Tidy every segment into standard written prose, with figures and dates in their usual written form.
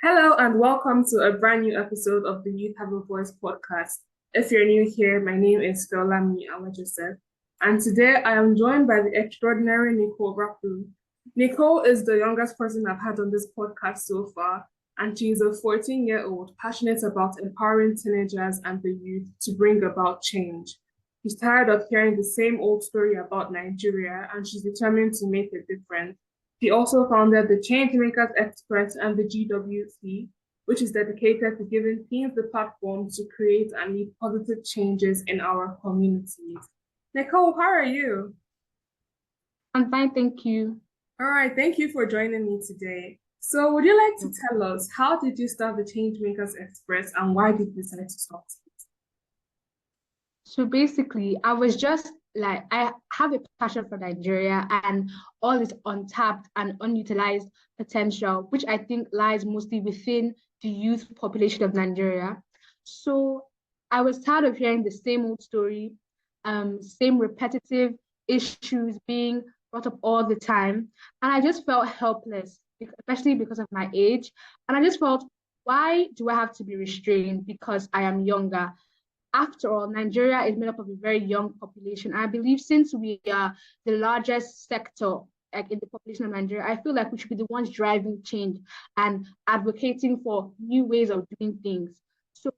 Hello and welcome to a brand new episode of the Youth Have a Voice podcast. If you're new here, my name is Feolami, I just said, and today I am joined by the extraordinary Nicole Rapu. Nicole is the youngest person I've had on this podcast so far, and she is a 14-year-old passionate about empowering teenagers and the youth to bring about change. She's tired of hearing the same old story about Nigeria, and she's determined to make a difference. She also founded the ChangeMakers Xpress and the GWC, which is dedicated to giving teens the platform to create and lead positive changes in our communities. Nicole, how are you? I'm fine, thank you. All right, thank you for joining me today. So, would you like to tell us how did you start the ChangeMakers Xpress and why did you decide to start it? So basically, I was just like, I have a passion for Nigeria and all its untapped and unutilized potential, which I think lies mostly within the youth population of Nigeria. So I was tired of hearing the same old story, same repetitive issues being brought up all the time. And I just felt helpless, especially because of my age. And I just felt, why do I have to be restrained because I am younger? After all, Nigeria is made up of a very young population. I believe since we are the largest sector like in the population of Nigeria, I feel like we should be the ones driving change and advocating for new ways of doing things. So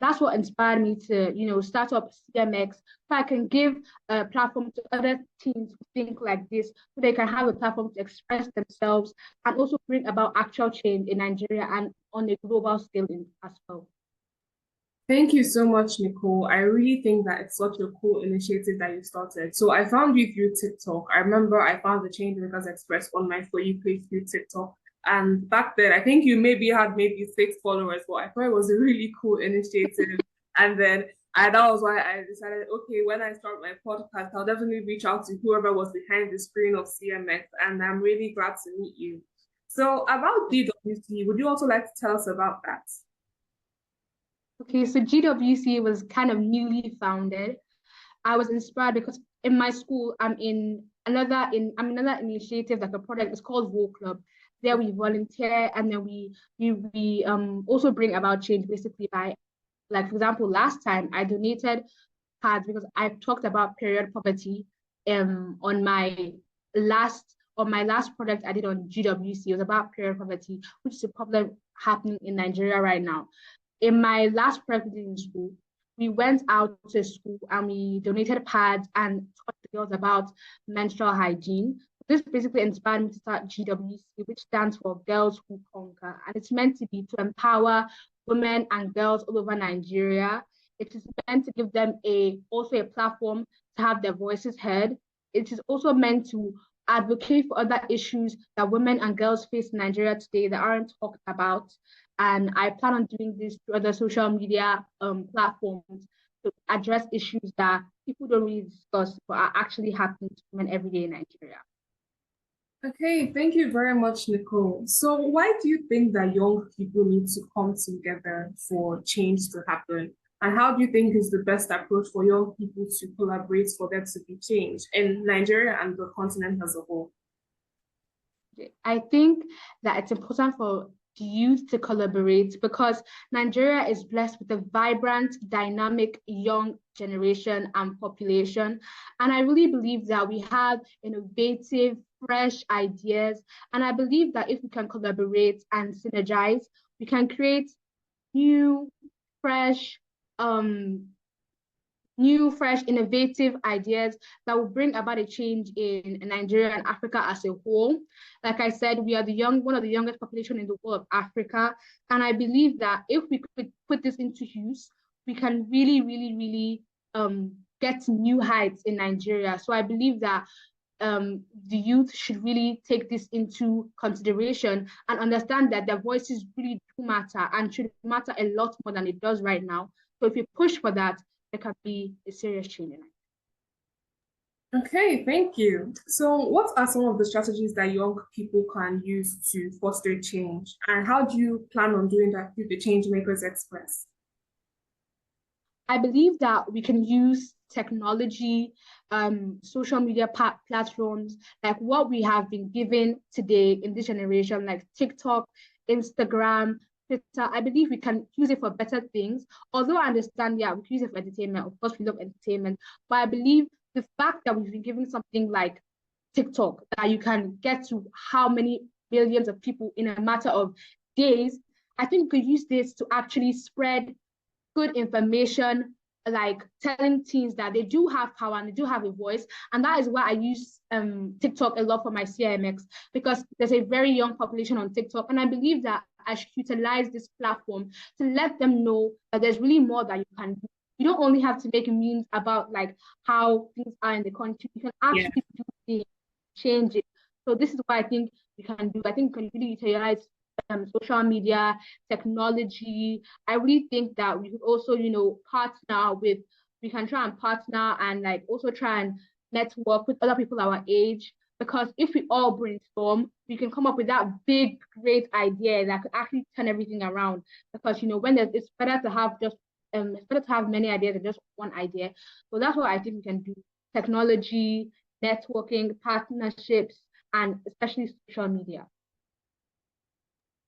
that's what inspired me to, start up CMX so I can give a platform to other teens who think like this, so they can have a platform to express themselves and also bring about actual change in Nigeria and on a global scale as well. Thank you so much, Nicole. I really think that it's such a cool initiative that you started. So I found you through TikTok. I remember I found the ChangeMakers Express on my For You page through TikTok. And back then, I think you maybe had maybe 6 followers, but I thought it was a really cool initiative. And then that was why I decided, okay, when I start my podcast, I'll definitely reach out to whoever was behind the screen of CMX. And I'm really glad to meet you. So about GWC, would you also like to tell us about that? Okay, so GWC was kind of newly founded. I was inspired because in my school, I'm in another initiative, like a project. It's called War Club. There we volunteer and then we also bring about change basically by, like, for example, last time I donated pads because I talked about period poverty on my last project I did on GWC. It was about period poverty, which is a problem happening in Nigeria right now. In my last project in school, we went out to school and we donated pads and taught the girls about menstrual hygiene. This basically inspired me to start GWC, which stands for Girls Who Conquer. And it's meant to be to empower women and girls all over Nigeria. It is meant to give them also a platform to have their voices heard. It is also meant to advocate for other issues that women and girls face in Nigeria today that aren't talked about. And I plan on doing this through other social media platforms to address issues that people don't really discuss but are actually happening to women every day in Nigeria. Okay, thank you very much, Nicole. So why do you think that young people need to come together for change to happen? And how do you think is the best approach for young people to collaborate for there to be change in Nigeria and the continent as a whole? I think that it's important for the youth to collaborate because Nigeria is blessed with a vibrant, dynamic, young generation and population. And I really believe that we have innovative, fresh ideas. And I believe that if we can collaborate and synergize, we can create new, fresh, innovative ideas that will bring about a change in Nigeria and Africa as a whole. Like I said, we are one of the youngest population in the world of Africa. And I believe that if we could put this into use, we can really, really, really get new heights in Nigeria. So I believe that the youth should really take this into consideration and understand that their voices really do matter and should matter a lot more than it does right now. So if we push for that, there can be a serious change in it. Okay, thank you. So what are some of the strategies that young people can use to foster change? And how do you plan on doing that through the ChangeMakers Express? I believe that we can use technology, social media platforms, like what we have been given today in this generation, like TikTok Instagram, Twitter. I believe we can use it for better things. Although I understand, yeah, we can use it for entertainment. Of course, we love entertainment. But I believe the fact that we've been given something like TikTok, that you can get to how many millions of people in a matter of days, I think we could use this to actually spread good information, like telling teens that they do have power and they do have a voice. And that is why I use TikTok a lot for my CIMX, because there's a very young population on TikTok. And I believe that I should utilize this platform to let them know that there's really more that you can do. You don't only have to make memes about like how things are in the country. You can actually do things, change it. So this is what I think we can do. I think we can really utilize social media, technology. I really think that we could also, partner with, we can try and partner and like also try and network with other people our age. Because if we all brainstorm, we can come up with that big, great idea that could actually turn everything around. Because when it's better to have just it's better to have many ideas than just one idea. So that's what I think we can do. Technology, networking, partnerships, and especially social media.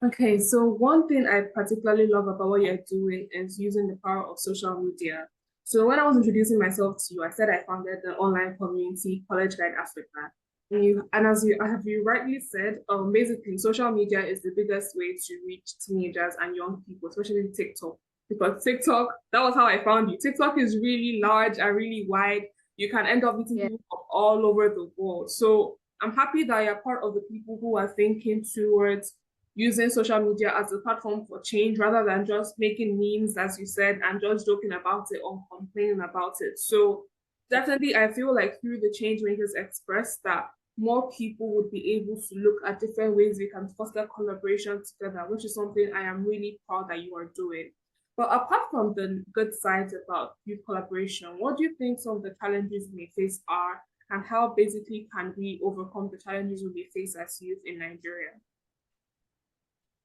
Okay, so one thing I particularly love about what you're doing is using the power of social media. So when I was introducing myself to you, I said I founded the online community College Guide Africa. And as you rightly said, basically social media is the biggest way to reach teenagers and young people, especially TikTok. Because TikTok, that was how I found you. TikTok is really large and really wide. You can end up meeting people from all over the world. So I'm happy that you're part of the people who are thinking towards using social media as a platform for change rather than just making memes, as you said, and just joking about it or complaining about it. So definitely, I feel like through the ChangeMakers Express that more people would be able to look at different ways we can foster collaboration together, which is something I am really proud that you are doing. But apart from the good sides about youth collaboration, what do you think some of the challenges we may face are, and how basically can we overcome the challenges we may face as youth in Nigeria?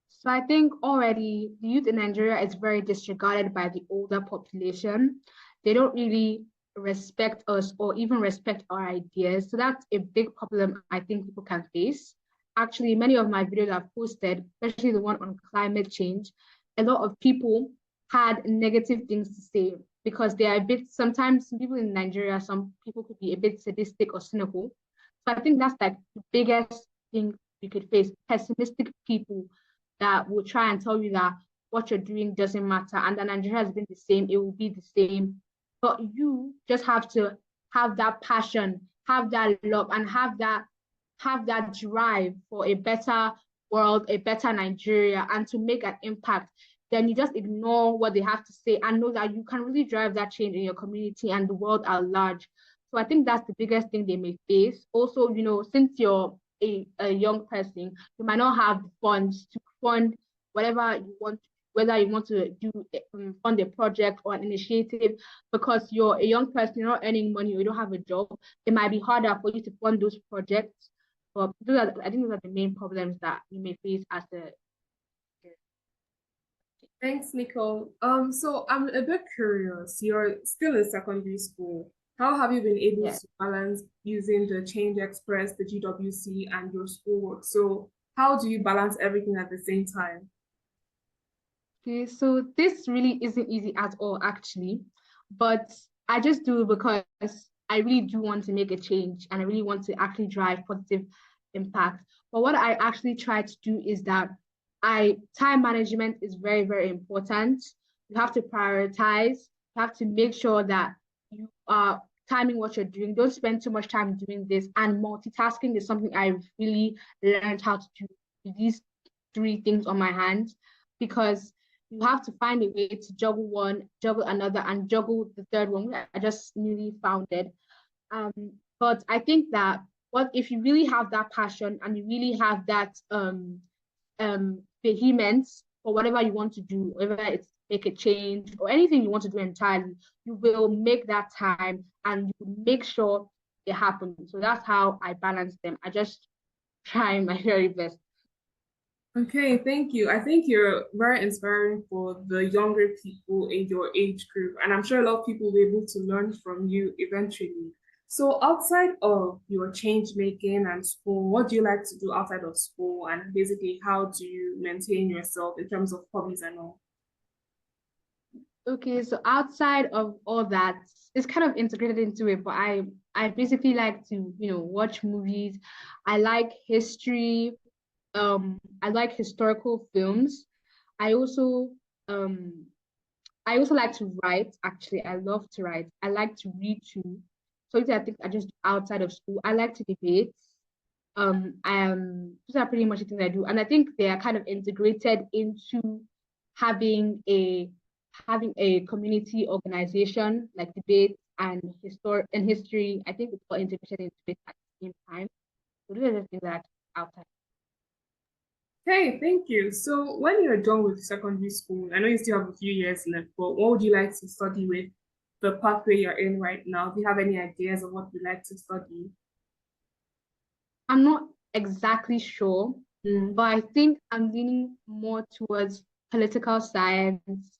So I think already the youth in Nigeria is very disregarded by the older population. They don't really respect us or even respect our ideas. So that's a big problem I think people can face. Actually, many of my videos I've posted, especially the one on climate change, a lot of people had negative things to say because they are a bit, sometimes some people in Nigeria, some people could be a bit sadistic or cynical. So I think that's like the biggest thing we could face, pessimistic people that will try and tell you that what you're doing doesn't matter and that Nigeria has been the same, it will be the same. But you just have to have that passion, have that love, and have that drive for a better world, a better Nigeria, and to make an impact. Then you just ignore what they have to say and know that you can really drive that change in your community and the world at large. So I think that's the biggest thing they may face. Also, since you're a young person, you might not have the funds to fund whatever you want, whether you want to do fund a project or an initiative, because you're a young person, you're not earning money, or you don't have a job. It might be harder for you to fund those projects. But I think those are the main problems that you may face as a. Thanks, Nicole. So I'm a bit curious. You're still in secondary school. How have you been able to balance using the Change Express, the GWC, and your schoolwork? So how do you balance everything at the same time? Okay, so this really isn't easy at all, actually, but I just do it because I really do want to make a change and I really want to actually drive positive impact. But what I actually try to do is that time management is very, very important. You have to prioritize, you have to make sure that you are timing what you're doing. Don't spend too much time doing this. And multitasking is something I really learned how to do with these three things on my hands, because you have to find a way to juggle one, juggle another, and juggle the third one, which I just newly founded. Um, but I think that what if you really have that passion and you really have that vehemence for whatever you want to do, whether it's make a change or anything you want to do entirely, you will make that time and you make sure it happens. So that's how I balance them. I just try my very best. Okay, thank you. I think you're very inspiring for the younger people in your age group, and I'm sure a lot of people will be able to learn from you eventually. So outside of your change making and school, what do you like to do outside of school? And basically, how do you maintain yourself in terms of hobbies and all? Okay, so outside of all that, it's kind of integrated into it, but I basically like to, watch movies. I like history. I like historical films. I also um I also like to write, actually. I love to write. I like to read too. So I think I just do outside of school. I like to debate. Those are pretty much the things I do. And I think they are kind of integrated into having a having a community organization like debate and history. I think it's all integrated into it at the same time. So those are the things that I do outside. Hey, thank you. So when you're done with secondary school, I know you still have a few years left, but what would you like to study with the pathway you're in right now? Do you have any ideas of what you'd like to study? I'm not exactly sure, Mm. but I think I'm leaning more towards political science,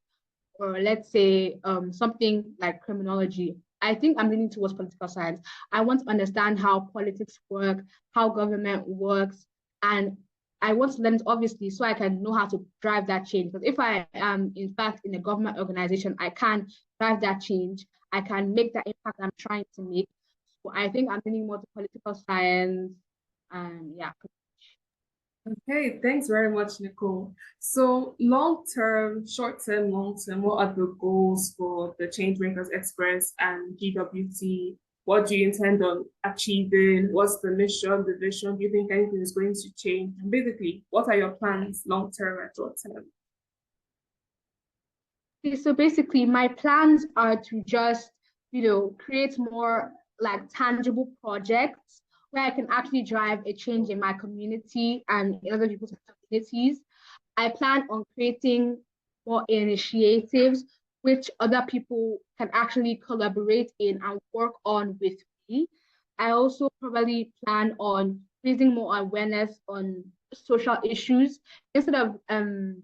or let's say something like criminology. I think I'm leaning towards political science. I want to understand how politics work, how government works, and I want to learn it obviously so I can know how to drive that change. Because if I am in fact in a government organization, I can drive that change. I can make that impact I'm trying to make. So I think I'm leaning more to political science. Yeah. Okay, thanks very much, Nicole. So long term, short term, long term, what are the goals for the ChangeMakers Express and GWT? What do you intend on achieving? What's the mission, the vision? Do you think anything is going to change? And basically, what are your plans long term and short term? Okay, so basically, my plans are to just, create more like tangible projects where I can actually drive a change in my community and in other people's communities. I plan on creating more initiatives which other people can actually collaborate in and work on with me. I also probably plan on raising more awareness on social issues instead of um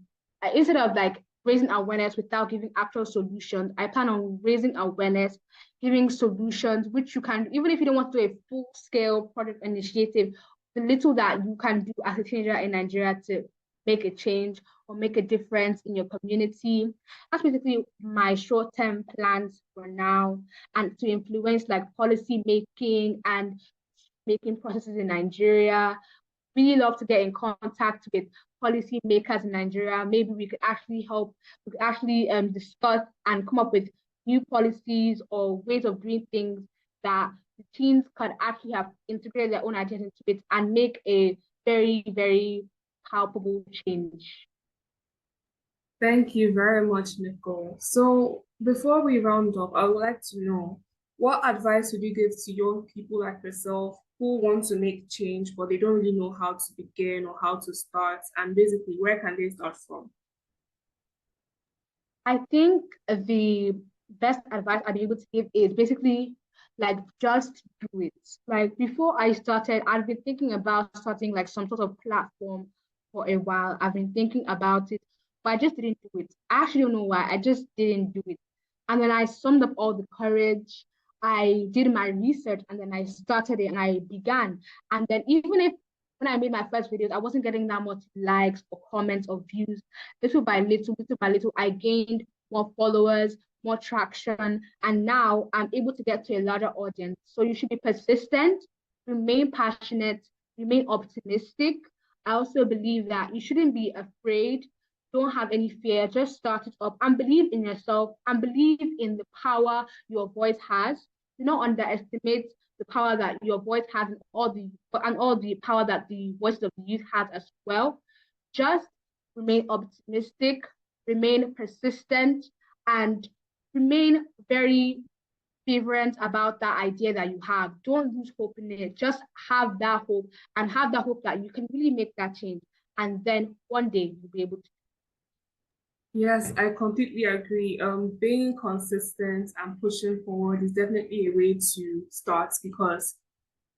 instead of like raising awareness without giving actual solutions. I plan on raising awareness, giving solutions, which you can, even if you don't want to do a full scale project initiative, the little that you can do as a teenager in Nigeria to make a change or make a difference in your community. That's basically my short term plans for now, and to influence like policy making and making processes in Nigeria. Really love to get in contact with policy makers in Nigeria. Maybe we could actually help, we could actually discuss and come up with new policies or ways of doing things that the teens could actually have integrated their own ideas into it and make a very, very palpable change. Thank you very much, Nicole. So before we round up, I would like to know what advice would you give to young people like yourself who want to make change, but they don't really know how to begin or how to start, and basically where can they start from? I think the best advice I'd be able to give is basically like just do it. Like before I started, I've been thinking about starting like some sort of platform for a while. I've been thinking about it, but I just didn't do it. I actually don't know why. I just didn't do it. And then I summed up all the courage. I did my research and then I started it and I began. And then even if when I made my first videos, I wasn't getting that much likes or comments or views, little by little, I gained more followers, more traction, and now I'm able to get to a larger audience. So you should be persistent, remain passionate, remain optimistic. I also believe that you shouldn't be afraid. Don't have any fear. Just start it up and believe in yourself and believe in the power your voice has. Do not underestimate the power that your voice has and all the power that the voice of the youth has as well. Just remain optimistic, remain persistent, and remain very fervent about that idea that you have. Don't lose hope in it. Just have that hope and have that hope that you can really make that change. And then one day you'll be able to. Yes, I completely agree. Being consistent and pushing forward is definitely a way to start because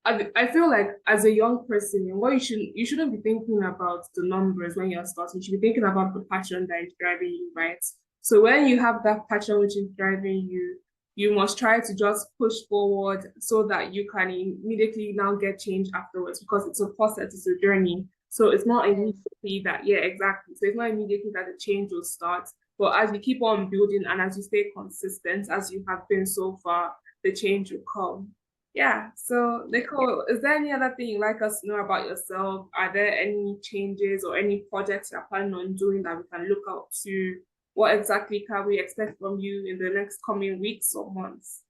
I feel like as a young person, what you shouldn't be thinking about the numbers when you're starting. You should be thinking about the passion that is driving you, right? So when you have that passion which is driving you, you must try to just push forward so that you can immediately now get change afterwards, because it's a process, it's a journey. So it's not Yes. immediately that, yeah, exactly. So it's not immediately that the change will start. But as you keep on building and as you stay consistent, as you have been so far, the change will come. Yeah. So, Nicole, is there any other thing you'd like us to know about yourself? Are there any changes or any projects you're planning on doing that we can look out to? What exactly can we expect from you in the next coming weeks or months?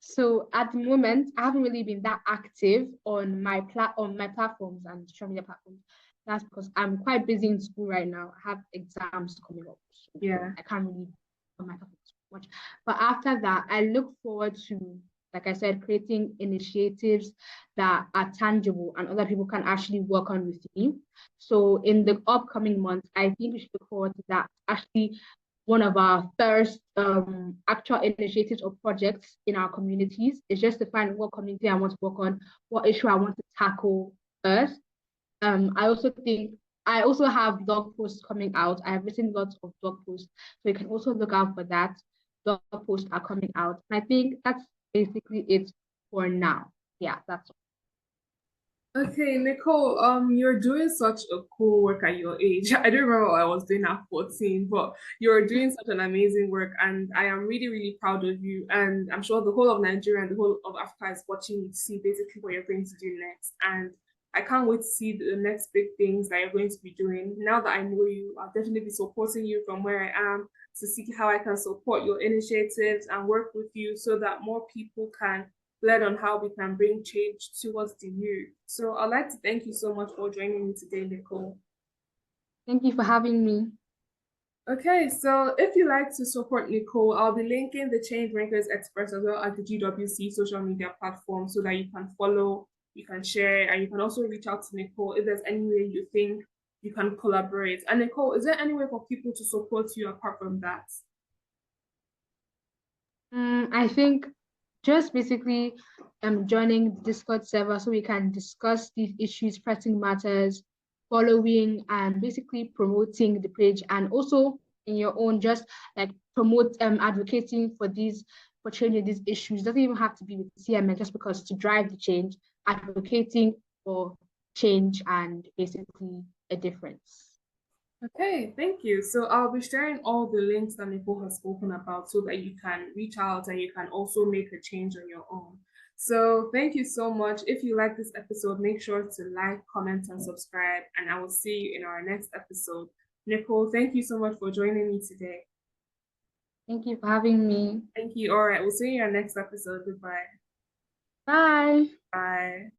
So at the moment, I haven't really been that active on my platforms and social media platforms. That's because I'm quite busy in school right now. I have exams coming up, so Yeah. I can't really on my platforms much. But after that, I look forward to, like I said, creating initiatives that are tangible and other people can actually work on with me. So in the upcoming months, I think we should look forward to that. Actually, one of our first actual initiatives or projects in our communities is just to find what community I want to work on, what issue I want to tackle first. I also have blog posts coming out. I have written lots of blog posts, so you can also look out for that. Blog posts are coming out. And I think that's basically it for now. Yeah, that's all. Okay, Nicole, you're doing such a cool work at your age. I don't remember what I was doing at 14, but you're doing such an amazing work, and I am really, really proud of you. And I'm sure the whole of Nigeria and the whole of Africa is watching you to see basically what you're going to do next. And I can't wait to see the next big things that you're going to be doing. Now that I know you, I'll definitely be supporting you from where I am to see how I can support your initiatives and work with you so that more people can learn on how we can bring change towards the youth. So I'd like to thank you so much for joining me today, Nicole. Thank you for having me. Okay, so if you like to support Nicole, I'll be linking the ChangeMakers Xpress as well as the GWC social media platform so that you can follow, you can share, and you can also reach out to Nicole if there's any way you think you can collaborate. And Nicole, is there any way for people to support you apart from that? I think just basically joining the Discord server so we can discuss these issues, pressing matters, following and basically promoting the page, and also in your own just like promote advocating for these for changing these issues. It doesn't even have to be with CMN, just because to drive the change, advocating for change and basically a difference. Okay, thank you. So I'll be sharing all the links that Nicole has spoken about so that you can reach out and you can also make a change on your own. So thank you so much. If you like this episode, make sure to like, comment, and subscribe. And I will see you in our next episode. Nicole, thank you so much for joining me today. Thank you for having me. Thank you. All right, we'll see you in our next episode. Goodbye. Bye. Bye.